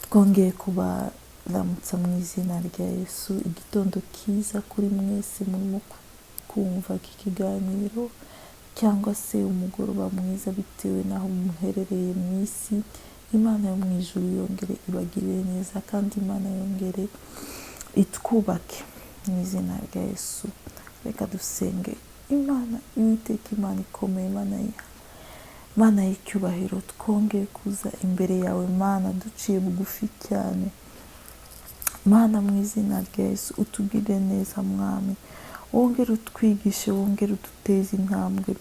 twongeye kubaramutsa mu izina rya Yesu. Igitondo kiza kuri mwese murimo kumva iki kiganiro, cyangwa se umugoroba mwiza bitewe n'aho muherereye mu isi. Imana yo mu ijuru yongere ibagirire neza, kandi Imana yongere itwubake mu izina rya Yesu. Reka dusenge. Imana Uwiteka, Imana ikomeye, Mana y'icyubahiro, twongeye kuza imbere yawe Mana duciye bugufi cyane. Mana, mu izina rya Yesu utugirire neza Mwami, wongere utwigishe, wongere uduteze intambwe,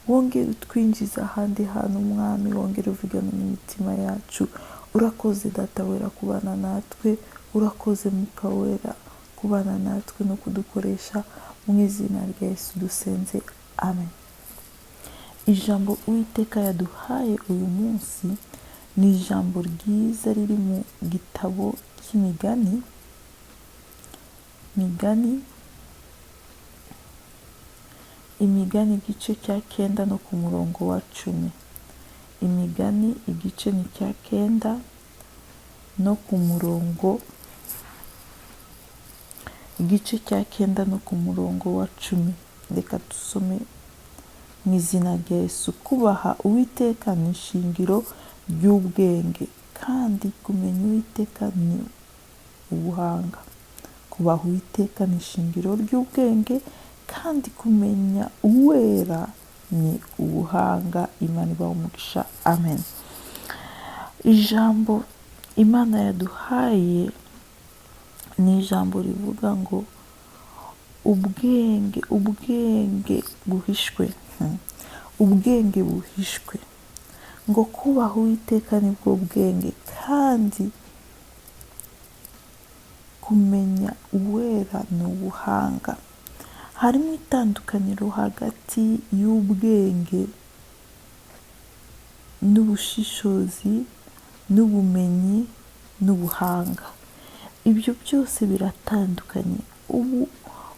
wongere utwinjiza ahandi hantu Mwami, wongere uvugane n'imitima yacu. Urakoze Data wera kubana natwe, urakoze Mwuka wera kubana natwe no kudukoresha. Mu izina rya Yesu dusenze, amen. Ijambo Uwiteka yaduhaye uyu munsi ni ijambo ryiza riri mu gitabo cy'imigani, imigani igice cya 9 no ku murongo wa 10. Imigani igice ni cya 9 no ku murongo, igice cya 9 no ku murongo wa 10. Reka dusome mu izina rya Yesu. Kubaha Uwiteka ni ishingiro ry'ubwenge, kandi kumenya Uwiteka ni ubuhanga. Kubaha Uwiteka ni ishingiro ry'ubwenge, kandi kumenya uwera ni ubuhanga. Imana ibahe umugisha, amen. Ijambo Imana yaduhaye ni ijambo rivuga ngo ubwenge buhishwe. Ubwenge buhishwe, ngo kubaha Uwiteka nibwo bwenge, kandi kumenya uwera ni ubuhanga. Harimo itandukaniro hagati y'ubwenge n'ubushishozi n'ubumenyi n'ubuhanga. Ibyo byose biratandukanye.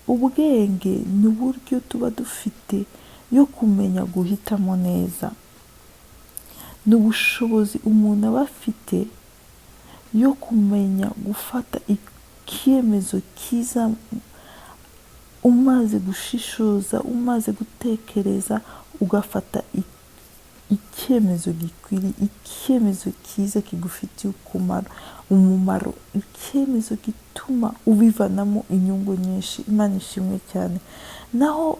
Ubwenge ni uburyo tuba dufite yo kumenya guhitamo neza, ni ubushobozi umuntu aba afite yo kumenya gufata icyemezo cyiza. Umaze gushishoza, umaze gutekereza, ugafata icyemezo gikwiriye, icyemezo cyiza kigufitiye umumaro, icyemezo gituma ubivanamo inyungu nyinshi. Imana ishimwe cyane. Naho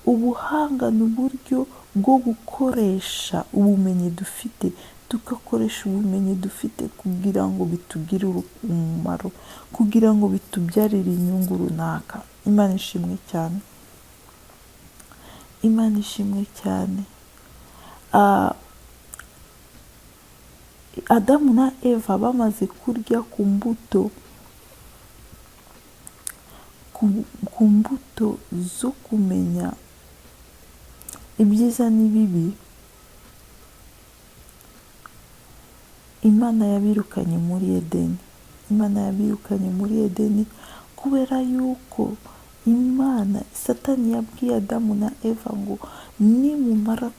ubuhanga ni uburyo bwo gukoresha ubumenyi dufite, tugakoresha ubumenyi dufite kugira ngo bitugire umumaro, kugira ngo bitubyarire inyungu runaka. Imana ishimwe cyane. Imana ishimwe cyane. Adamu na Eva bamaze kurya ku mbuto zo kumenya ibyiza n'ibibi, Imana yabirukanye muri Edeni. Imana yabirukanye muri Edeni kubera yuko Satani yabwiye Adamu na Eva ngo nimumara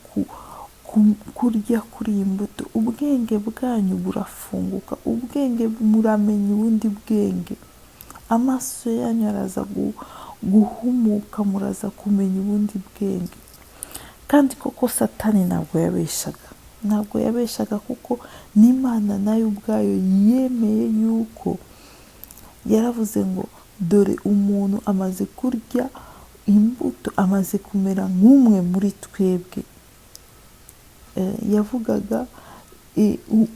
kurya kuri iyi mbuto, ubwenge bwanyu burafunguka, ubwenge muramenya ubundi bwenge, amaso yanyu araza guhumuka, muraza kumenya ubundi bwenge. Kandi koko Satani ntabwo yabeshaga, kuko n'Imana nayo ubwayo yemeye yuko, yaravuze ngo dore umuntu amaze kurya imbuto, amaze kumera nk'umwe muri twebwe. Yavugaga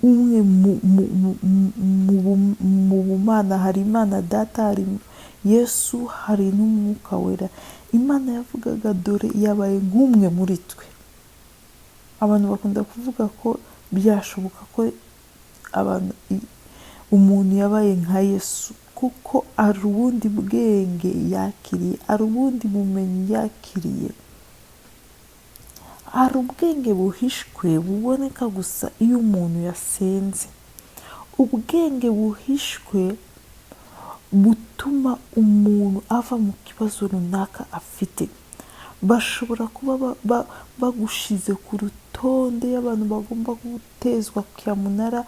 umwe mu bumana. Hari Imana Data, hari Yesu, hari n'Umwuka wera. Imana yavugaga dore yabaye nk'umwe muri twe. Abantu bakunda kuvuga ko byashoboka ko umuntu yabaye nka Yesu, kuko ari ubundi bwenge yakiriye, ari ubundi bumenyi yakiriye. Hari ubwenge buhishwe buboneka gusa iyo umuntu yasenze. Ubwenge buhishwe butuma umuntu ava mu kibazo runaka afite, bashobora kuba bagushize ku rutonde y'abantu bagomba gutezwa cyamunara,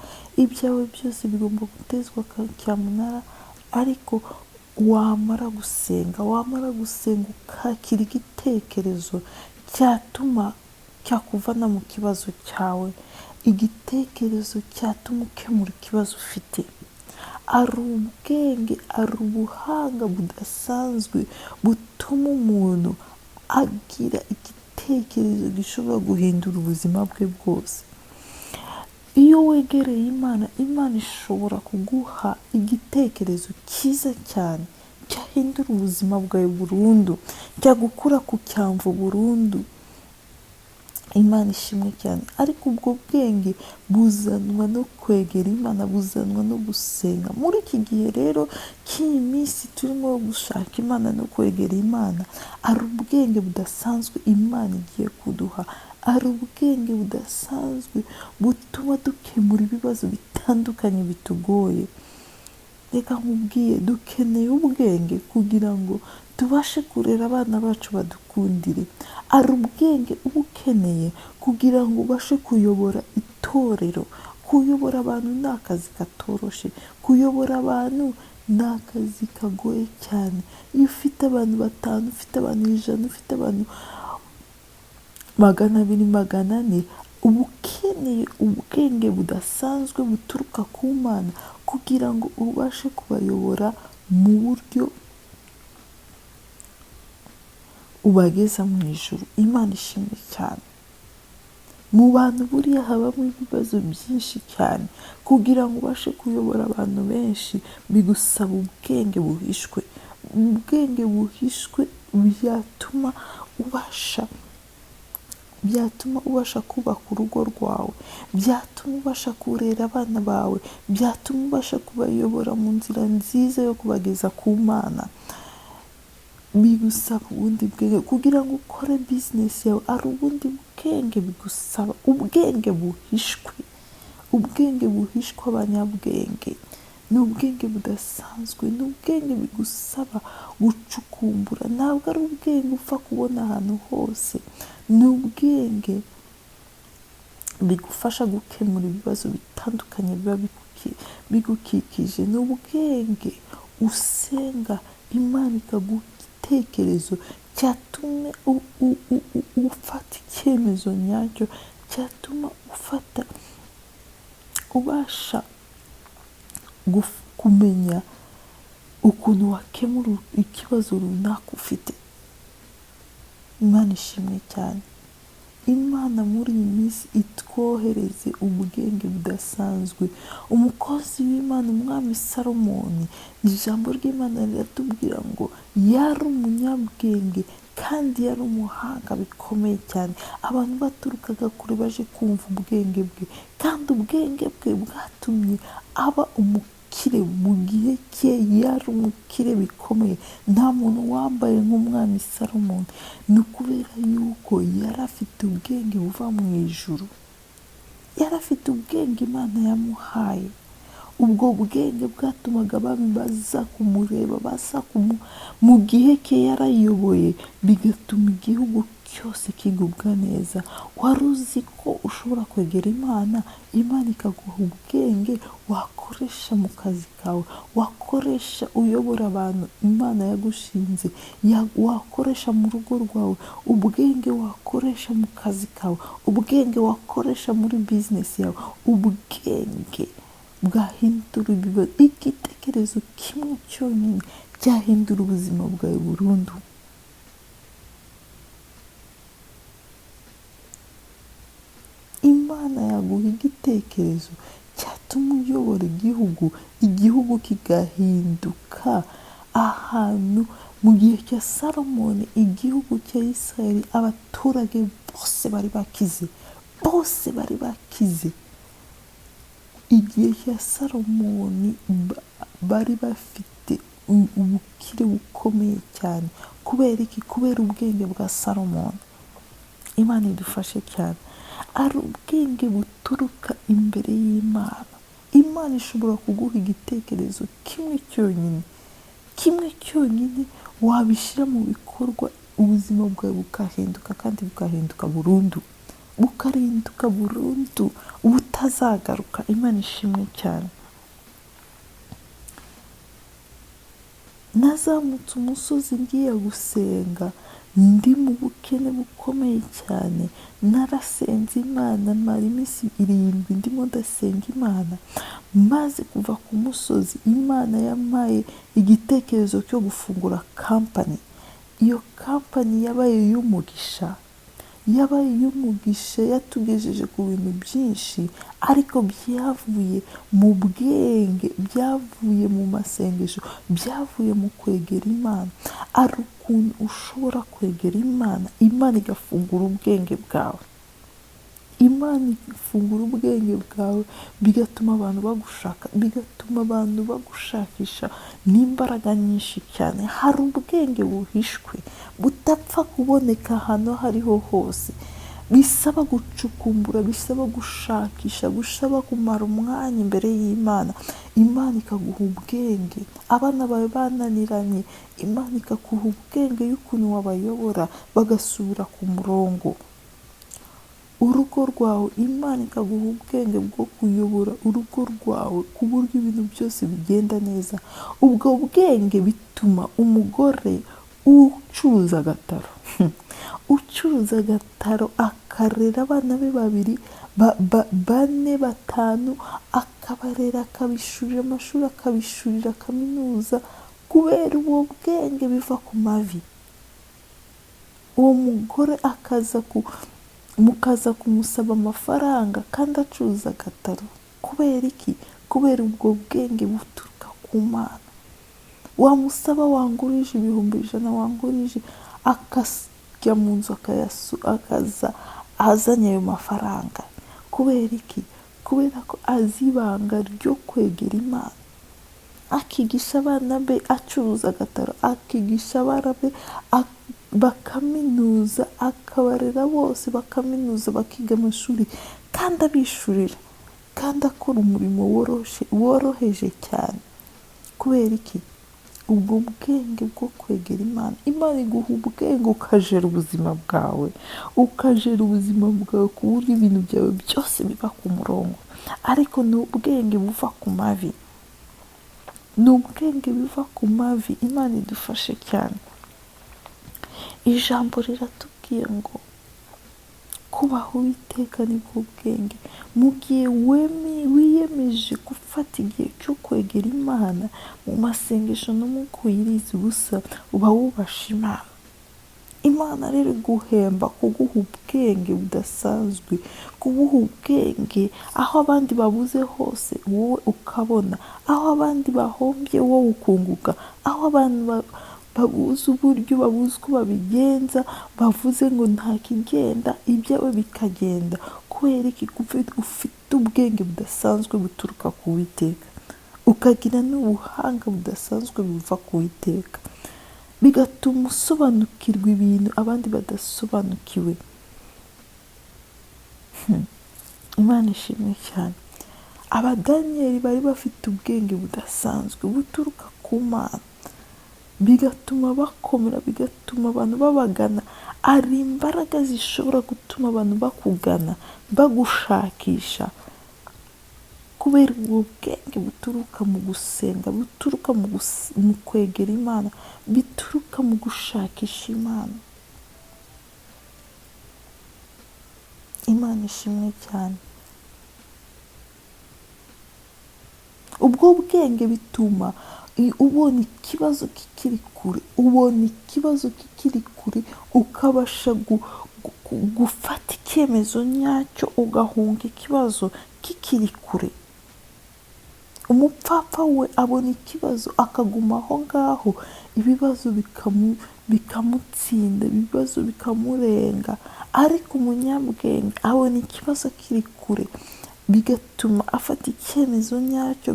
ibyawe byose bigomba gutezwa cyamunara, ariko wamara gusenga ukakira igitekerezo cyatuma cyakuvana mu kibazo cyawe, igitekerezo cyatuma ukemura ikibazo ufite. Ari ubwenge, ari ubuhanga budasanzwe butuma umuntu agira igitekerezo gishobora guhindura ubuzima bwe bwose. Iyo wegereye Imana ishobora kuguha igitekerezo cyiza cyane cyahindura ubuzima bwawe burundu, cyagukura ku cyamvu burundu. Imana ishimwe cyane. Ariko ubwo bwenge buzanwa no kwegera Imana, buzanwa no gusenga. Muri iki gihe rero cy'iyi minsi turimo gushaka Imana no kwegera Imana, ari ubwenge budasanzwe Imana igiye kuduha, ari ubwenge budasanzwe butuma dukemura ibibazo bitandukanye bitugoye. Reka nkubwiye, dukeneye ubwenge kugira ngo tubashe kurera abana bacu badukundire. Ari ubwenge uba ukeneye kugira ngo ubashe kuyobora itorero. Kuyobora abantu ni akazi katoroshe, kuyobora abantu ni akazi kagoye cyane. Iyo ufite abantu 5, ufite abantu 100, ufite abantu 200, 400, uba ukeneye ubwenge budasanzwe buturuka ku Mana kugira ngo ubashe kubayobora mu buryo ubageza mu ijuru. Imana ishimwe cyane. Mu bantu buriya habamo ibibazo byinshi cyane. Kugira ngo ubashe kuyobora abantu benshi bigusaba ubwenge buhishwe. Ubwenge buhishwe byatuma ubasha kubaka urugo rwawe, byatuma ubasha kurera abana bawe, byatuma ubasha kubayobora mu nzira nziza yo kubageza ku Mana. Bigusaba ubundi bwenge kugira ngo ukore business yawe, ari ubundi bwenge bigusaba, ubwenge buhishwe. Ubwenge buhishwe abanyabwenge ni ubwenge budasanzwe, ni ubwenge bigusaba gucukumbura. Ntabwo ari ubwenge upfa kubona ahantu hose, ni ubwenge bigufasha gukemura ibibazo bitandukanye biba bigukikije. Ni ubwenge usenga Imana ikaguha igitekerezo cyatuma ufata icyemezo nyacyo, cyatuma ubasha kumenya ukuntu wakemura ikibazo runaka ufite. Imana ishimwe cyane. Imana muri iyi minsi itwohereze ubwenge budasanzwe. Umukozi w'Imana umwami Salomoni, ijambo ry'Imana riratubwira ngo yari umunyabwenge kandi yari umuhanga bikomeye cyane. Abantu baturukaga kure baje kumva ubwenge bwe, kandi ubwenge bwe bwatumye aba umukire mu gihe cye. Yari umukire bikomeye, nta muntu wambaye nk'umwami Salomoni. Ni ukubera yuko yari afite ubwenge buva mu ijuru, yari afite ubwenge Imana yamuhaye. Ubwo bwenge bwatumaga abami baza kumureba, mu gihe cye yarayoboye, bigatuma igihugu cyose kigubwa neza. Wari uzi ko ushobora kwegera Imana ikaguha ubwenge wakoresha mu kazi kawe, wakoresha uyobora abantu Imana yagushinze, wakoresha mu rugo rwawe, ubwenge wakoresha mu kazi kawe, ubwenge wakoresha muri business yawe, ubwenge bwahindura ibibazo. Igitekerezo kimwe cyonyine cyahindura ubuzima bwawe burundu. Imana yaguha igitekerezo cyatuma uyobora igihugu kigahinduka ahantu. Mu gihe cya Salomoni, igihugu cya Isirayeli, abaturage bose bari bakize. Igihe cya Salomoni bari bafite ubukire bukomeye cyane. Kubera iki? Kubera ubwenge bwa Salomoni. Imana idufashe cyane. Ari ubwenge buturuka imbere y'Imana. Imana ishobora kuguha igitekerezo kimwe cyonyine wabishyira mu bikorwa ubuzima bwawe bukahinduka kandi bukahinduka burundu, bukarinduka burundu ubutazagaruka. Imana ishimwe cyane. Nazamutse umusozi ngiye gusenga, ndi mu bukene bukomeye cyane, narasenze Imana mara iminsi 7 ndimo ndasenga Imana, maze kuva ku musozi Imana yampaye igitekerezo cyo gufungura kampani. Iyo kampani yabaye y'umugisha, yatugejeje ku bintu byinshi, ariko byavuye mu bwenge, byavuye mu masengesho, byavuye mu kwegera Imana. Ari ukuntu ushobora kwegera Imana, Imana igafungura ubwenge bwawe, Imana ifungura ubwenge bwawe, bigatuma abantu bagushaka, bigatuma abantu bagushakisha n'imbaraga nyinshi cyane. Hari ubwenge buhishwe butapfa kuboneka ahantu aho ariho hose, bisaba gucukumbura, bisaba gushakisha, bisaba kumara umwanya imbere y'Imana. Imana ikaguha ubwenge. Abana bawe bananiranye, Imana ikaguha ubwenge y'ukuntu wabayobora bagasubira ku murongo. Urugo rwawe, Imana ikaguha ubwenge bwo kuyobora urugo rwawe ku buryo ibintu byose bigenda neza. Ubwo bwenge bituma umugore ucuruza agataro ucuruza agataro akarera abana be 2, 4, 5, akabarera, akabishurira amashuri, akabishurira kaminuza, kubera uwo bwenge biva ku mavi. Uwo mugore mukaza kumusaba amafaranga kandi acuruza agataro. Kubera iki? Kubera ubwo bwenge buturuka ku Mana. Wamusaba wangurije 100,000, wangurije akajya mu nzu akaza azanye ayo mafaranga. Kubera iki? Kubera ko azi ibanga ryo kwegera Imana. Akigisha abana be acuruza agataro, akigisha abana be bakaminuza, akabarera bose bakaminuza, bakiga amashuri kandi abishurira, kandi akora umurimo woroheje cyane. Kubera iki? Ubwo bwenge bwo kwegera Imana. Imana iguha ubwenge ukajera ubuzima bwawe, ukajera ubuzima bwawe ku buryo ibintu byawe byose biba ku murongo. Ariko ni ubwenge buva ku mavi, ni ubwenge biva ku mavi. Imana idufashe cyane. Ijambo riratubwiye ngo kubaha Uwiteka nibwo bwenge. Mu gihe wiyemeje gufata igihe cyo kwegera Imana mu masengesho no mu kuyiriza ubusa, uba wubasha Imana. Imana rero guhemba, kuguha ubwenge budasanzwe, kuguha ubwenge aho abandi babuze hose wowe ukabona, aho abandi bahombye wowe ukunguka, aho abantu babuze uburyo, babuze uko babigenza, bavuze ngo nta kigenda, ibyawe bikagenda. Kubera iki? Ufite ubwenge budasanzwe buturuka ku Uwiteka, ukagira n'ubuhanga budasanzwe buva ku Uwiteka, bigatuma usobanukirwa ibintu abandi badasobanukiwe. Imana ishimwe cyane. Abadaniyeli bari bafite ubwenge budasanzwe buturuka ku Mana, bigatuma bakomera, bigatuma abantu babagana. Ari imbaraga zishobora gutuma abantu bakugana, bagushakisha, kubera ubwo bwenge buturuka mu gusenga, buturuka mu kwegera Imana, bituruka mu gushakisha Imana. Imana ishimwe cyane. Ubwo bwenge bituma ubona ikibazo kikiri kure, ukabasha gufata icyemezo nyacyo, ugahunga ikibazo kikiri kure. Umupfapfa we abona ikibazo akaguma aho ngaho, ibibazo bikamutsinda, ibibazo bikamurenga. Ariko umunyabwenge abona ikibazo kiri kure, bigatuma afata icyemezo nyacyo,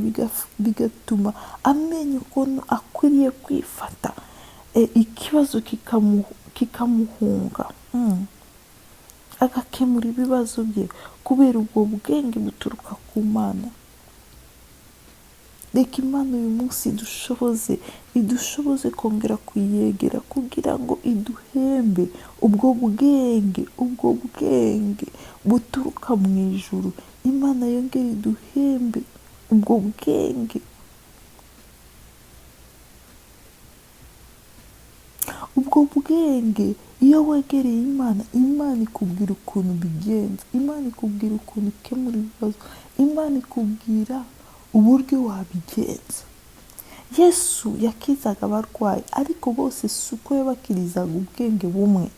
bigatuma amenya ukuntu akwiriye kwifata, ikibazo kikamuhunga, agakemura ibibazo bye, kubera ubwo bwenge buturuka ku Mana. reka Imana uyu munsi idushoboze kongera kuyegera kugira ngo iduhembe ubwo bwenge buturuka mu ijuru. Imana yongere iduhembe ubwo bwenge, iyo wegereye Imana ikubwira ukuntu bigenza, Imana ikubwira ukuntu ukemura ibibazo, Imana ikubwira uburyo wabigenza. Yesu yakizaga abarwayi, ariko bose si uko yabakirizaga ubwenge bumwe.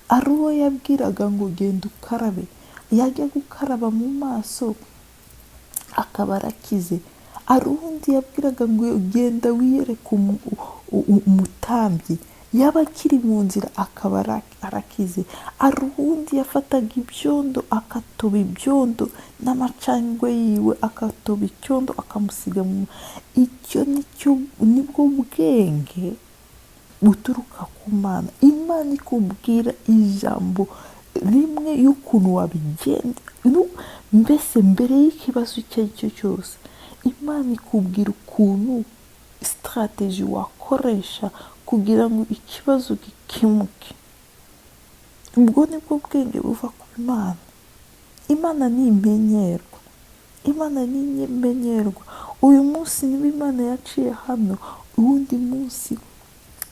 Ari uwo yabwiraga ngo genda ukarabe, yajya gukaraba mu maso akaba arakize. Ari uwundi yabwiraga ngo genda wiyereke umutambyi, yaba akiri mu nzira akaba arakize. Ari uwundi yafataga ibyondo akatoba ibyondo n'amacandwe yiwe, akatoba icyondo akamusiga mu nibwo bwenge buturuka ku Mana. Imana ikubwira ijambo rimwe y'ukuntu wabigenza, mbese mbere y'ikibazo icyo ari cyo cyose Imana ikubwira ukuntu strategy wakoresha kugira ngo ikibazo gikemuke. Ubwo nibwo bwenge buva ku Imana. Imana ni imenyerwa. Uyu munsi niba Imana yaciye hano, uwundi munsi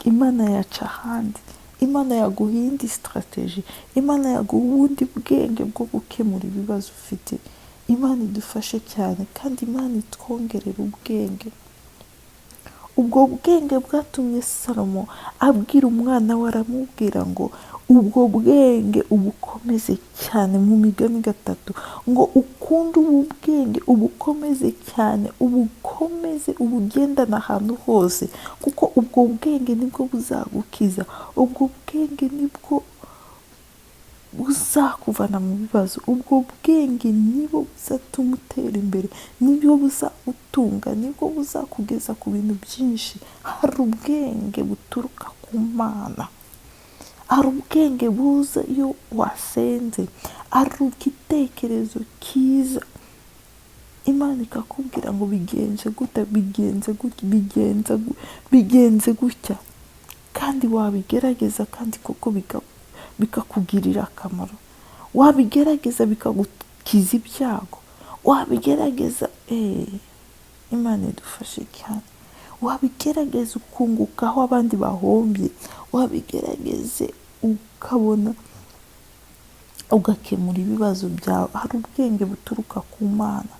Imana yaca ahandi. Imana yaguha iyindi strategy, Imana yaguha ubundi bwenge bwo gukemura ibibazo ufite. Imana idufashe cyane, kandi Imana itwongerera ubwenge. Ubwo bwenge bwatumye Salomo abwira umwana we, aramubwira ngo ubwo bwenge ubukomeze cyane, mu Migani 3, ngo ukunde ubu bwenge ubukomeze cyane, ubugendana ahantu hose, kuko ubwo bwenge nibwo buzagukiza, ubwo bwenge nibwo buzakuvana mu bibazo, ubwo bwenge nibwo buzatuma utera imbere, nibwo buzagutunga, nibwo buzakugeza ku bintu byinshi. Hari ubwenge buturuka ku Mana, hari ubwenge buza iyo wasenze, hari igitekerezo cyiza Imana ikakubwira ngo bigenze gutya, kandi wabigerageza, kandi koko bikakugirira akamaro. Wabigerageza bikagukiza ibyago, wabigerageza Imana idufashe cyane. Wabigerageza ukunguka aho abandi bahombye, wabigerageze ukabona ugakemura ibibazo byawe. Hari ubwenge buturuka ku Mana.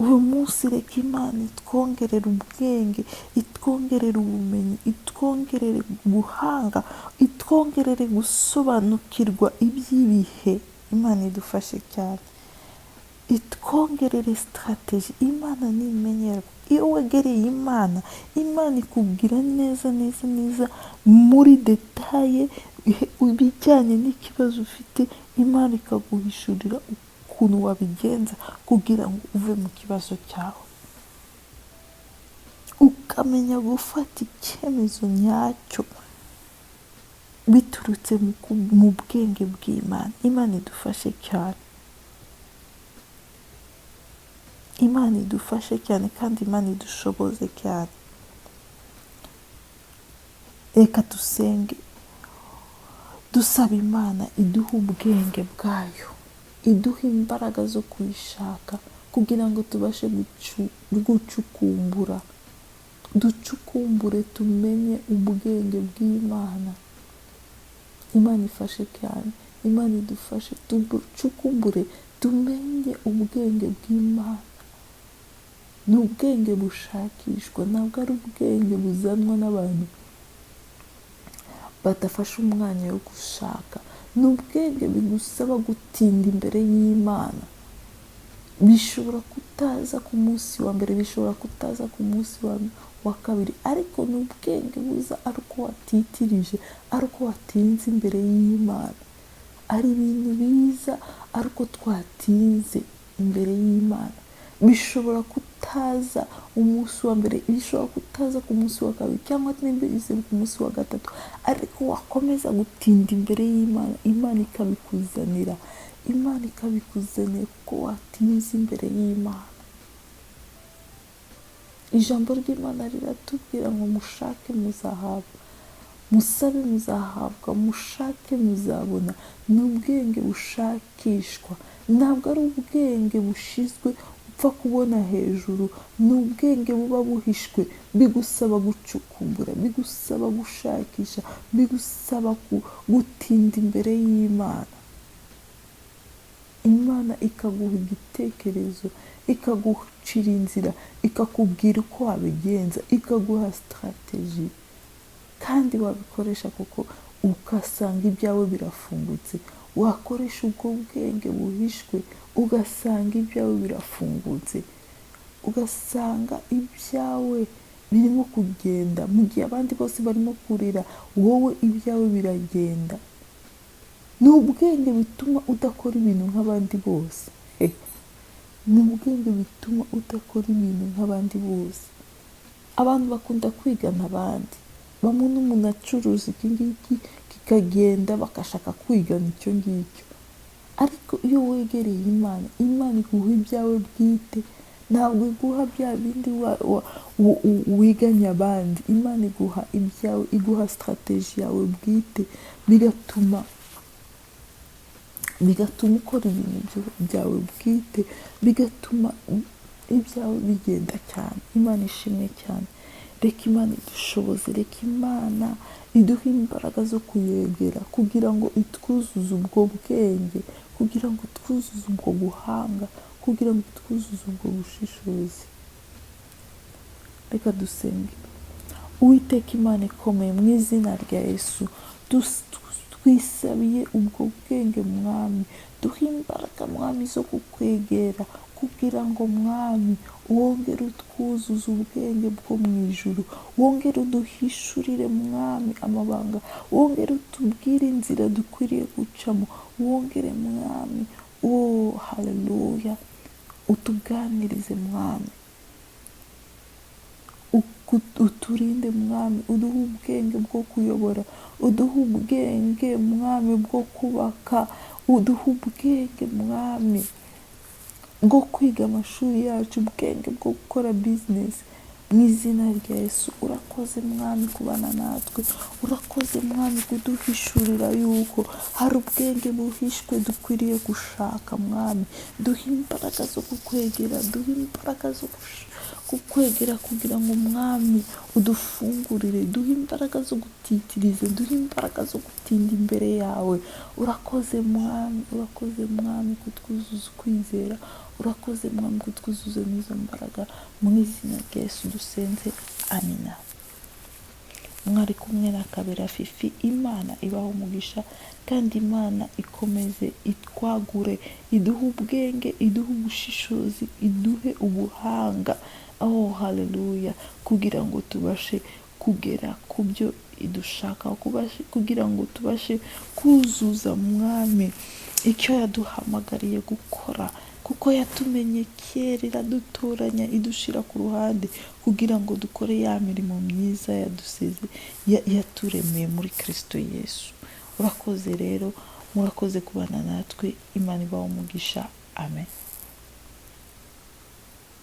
Uyu munsi reka Imana itwongerera ubwenge, itwongerera ubumenyi, itwongerere ubuhanga, itwongerere gusobanukirwa iby'ibihe. Imana idufashe cyane, itwongerere strategy. Imana ni imenyerwa. Iyo wegereye Imana ikubwira neza muri detaye ibijyanye n'ikibazo ufite. Imana ikaguhishurira ukuntu wabigenza kugira ngo uve mu kibazo cyawe, ukamenya gufata icyemezo nyacyo biturutse mu bwenge bw'Imana. Imana idufashe cyane, Imana idufashe cyane, kandi Imana idushoboze cyane. Reka dusenge dusaba Imana iduhe ubwenge bwayo, iduhe imbaraga zo kuyishaka, kugira ngo tubashe ducukumbure tumenye ubwenge bw'Imana. Imana ifashe cyane, Imana idufashe ducukumbure tumenye ubwenge bw'Imana. Ni ubwenge bushakishwa, ntabwo ari ubwenge buzanwa n'abantu badafashe umwanya wo gushaka. Ni ubwenge bigusaba gutinda imbere y'Imana. Bishobora kutaza ku munsi wa mbere, bishobora kutaza ku munsi wa kabiri, ariko ni ubwenge buza ari uko watitirije, ari uko watinze imbere y'Imana. Ari ibintu biza ari uko twatinze imbere y'Imana. Bishobora kutaza umunsi wa mbere, bishobora kutaza ku munsi wa kabiri, cyangwa n'imbere ku munsi wa gatatu, ariko wakomeza gutinda imbere y'Imana, Imana ikabikuzanira. Imana ikabikuzanira kuko watinze imbere y'Imana. ijambo ry'Imana riratubwira ngo mushake muzahabwa, musabe muzahabwa, mushake muzabona. Ni ubwenge bushakishwa, ntabwo ari ubwenge bushizwe upfa kubona hejuru, ni ubwenge buba buhishwe, bigusaba gucukumbura, bigusaba gushakisha, bigusaba gutinda imbere y'Imana. Imana ikaguha igitekerezo, ikagucira inzira, ikakubwira uko wabigenza, ikaguha strategy, kandi wabikoresha kuko ugasanga ibyawe birafungutse. Wakoresha ubwo bwenge buhishwe ugasanga ibyawe birafungutse, ugasanga ibyawe birimo kugenda mu gihe abandi bose barimo kurira, wowe ibyawe biragenda. Ni ubwenge bituma udakora ibintu nk'abandi bose. Ni ubwenge bituma udakora ibintu nk'abandi bose. Abantu bakunda kwigana abandi, bamwe n'umuntu acuruza iki ngiki kikagenda bakashaka kwigana icyo ngicyo. Ariko iyo wegereye Imana, Imana iguha ibyawe bwite, ntabwo iguha bya bindi wiganya abandi. Imana iguha ibyawe, iguha strategy yawe bwite, bigatuma ukora ibintu byawe bwite, bigatuma ibyawe bigenda cyane. Imana ishimwe cyane. Reka Imana idushoboze, reka Imana iduhe imbaraga zo kuyegera kugira ngo itwuzuze ubwo bwenge, kugira ngo twuzuze ubwo buhanga, kugira ngo twuzuze ubwo bushishozi. Reka dusenge. Uwiteka Imana ikomeye, mu izina rya Yesu twisabiye ubwo bwenge Mwami, duhe imbaraga Mwami zo kukwegera, kugira ngo Mwami wongere utwuzuze ubwenge bwo mu ijuru, wongere uduhishurire Mwami amabanga, wongere utubwire inzira dukwiriye gucamo, wongere Mwami, haleluya, utuganirize Mwami, uturinde Mwami, uduhe ubwenge bwo kuyobora, uduhe ubwenge Mwami bwo kubaka, uduhe ubwenge Mwami bwo kwiga amashuri yacu, ubwenge bwo gukora business. Mu izina rya Yesu, urakoze Mwami kubana natwe, urakoze Mwami kuduhishurira yuko hari ubwenge buhishwe dukwiriye gushaka Mwami. Duhe imbaraga zo kukwegera, duhe imbaraga zo kukwegera kugira ngo Mwami udufungurire, duhe imbaraga zo gutitiriza, duhe imbaraga zo gutinda imbere yawe. Urakoze Mwami, urakoze Mwami kutwuzuza ukwizera, urakoze Mwami kutwuzuza n'izo mbaraga. Mu izina rya Yesu dusenze, amina. Mwari kumwe na Kabera Fifi. Imana ibaho umugisha, kandi Imana ikomeze itwagure, iduhe ubwenge, iduhe ubushishozi, iduhe ubuhanga, haleluya, kugira ngo tubashe kugera ku byo idushaka, kugira ngo tubashe kuzuza Mwami icyo yaduhamagariye gukora, kuko yatumenye kera, iradutoranya, idushira ku ruhande kugira ngo dukore ya mirimo myiza yadusize, yaturemeye muri Kristo Yesu. Urakoze rero, murakoze kubana natwe. Imana ibaho umugisha, amen.